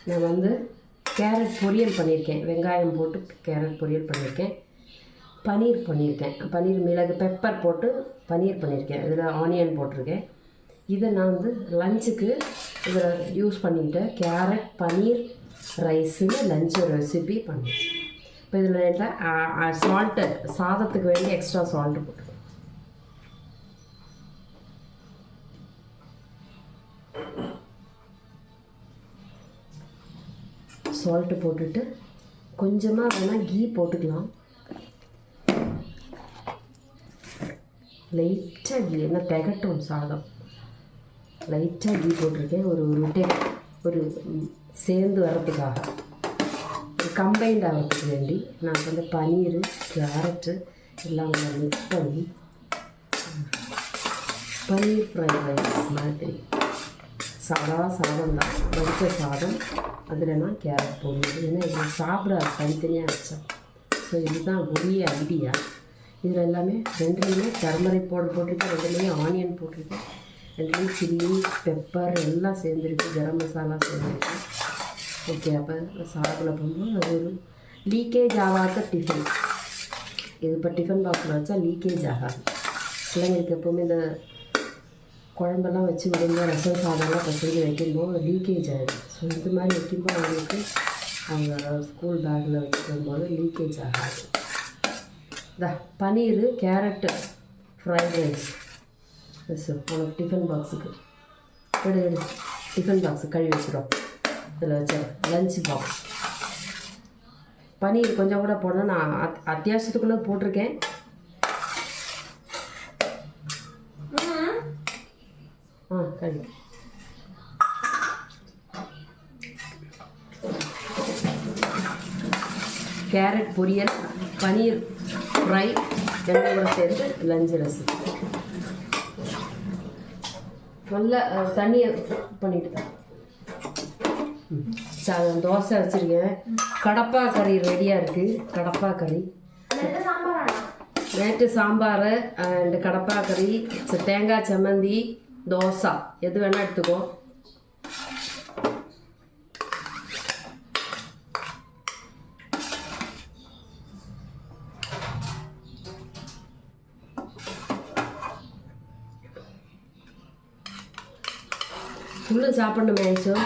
நான் வந்து கேரட் பொரியல் பண்ணியிருக்கேன். வெங்காயம் போட்டு கேரட் பொரியல் பண்ணியிருக்கேன். பன்னீர் பண்ணியிருக்கேன். பன்னீர் மிளகு பெப்பர் போட்டு பன்னீர் பண்ணியிருக்கேன். இதில் ஆனியன் போட்டிருக்கேன். இதை நான் வந்து லஞ்சுக்கு இதில் யூஸ் பண்ணிக்கிட்டேன். கேரட் பன்னீர் ரைஸுன்னு லஞ்சு ரெசிபி பண்ணிடுச்சு. இப்போ இதில் சால்ட்டு சாதத்துக்கு வேண்டி எக்ஸ்ட்ரா சால்ட்டு போட்டுருக்கேன். சால்ட்டு போட்டுட்டு கொஞ்சமாக வேணால் கீ போட்டுக்கலாம். லைட்டாக கீ என்ன திகட்டும் சாதம். லைட்டாக கீ போட்டிருக்கேன். ஒரு சேர்ந்து வர்றதுக்காக கம்பைண்ட் ஆகிறதுக்கு வேண்டி நான் வந்து பன்னீர் கேரட்டு எல்லாம் மிக்ஸ் பண்ணி பன்னீர் ஃப்ரைட் ரைஸ் மாதிரி சாதம் தான் வடித்த சாதம். அதில் நான் கேரட் போடுவேன். ஏன்னா இதில் சாப்பிடாது தனித்தனியாக வச்சேன். ஸோ இதுதான் ஒரே ஐடியா. இதில் எல்லாமே ரெண்டுலேயுமே டர்மரிக் பவுடர் போட்டிருக்கேன், ரெண்டுலேயும் ஆனியன் போட்டிருக்கேன், ரெண்டுலேயும் சில்லி பெப்பர் எல்லாம் சேர்ந்துருக்கு, கரம் மசாலா சேர்ந்துருக்கு. ஓகே, அப்போ சாப்பிட போகும்போது அது ஒரு லீக்கேஜ் ஆகாத டிஃபன். இது இப்போ டிஃபன் பாக்ஸில் வச்சா லீக்கேஜ் ஆகாது. பிள்ளைங்களுக்கு எப்போவுமே இந்த குழம்பெல்லாம் வச்சு விடும்போது ரசம் சாதம்லாம் பசங்க வைக்கும்போது லீக்கேஜ் ஆகிடும். ஸோ இது மாதிரி வைக்கும்போது அவங்களுக்கு அவங்க ஸ்கூல் பேக்கில் வச்சுக்கும்போது லீக்கேஜ் ஆகாது. பன்னீர் கேரட்டு ஃப்ரைட் ரைஸ் உனக்கு டிஃபன் பாக்ஸுக்கு எடு டிஃபன் பாக்ஸு கழுவி வச்சுடும். இதில் வச்ச லஞ்ச் பாக்ஸ் பன்னீர் கொஞ்சம் கூட போடணும். நான் அத்தியாவசியத்துக்குள்ளே போட்டிருக்கேன். கழுவி கேரட் பொரியல் பன்னீர் ஃப்ரை ரெண்டு சேர்ந்து லஞ்சு ரெசிபி. நல்லா தண்ணியை பண்ணிட்டு தான் சாதம் தோசை வச்சுருக்கேன். கடப்பா கறி ரெடியாக இருக்குது. கடப்பா கறி நேற்று சாம்பார் அண்ட் கடப்பா கறி தேங்காய் சம்மந்தி தோசை எது வேணால் எடுத்துக்கோ. ஃபுல்லும் சாப்பிடணும் மேக்ஸும்.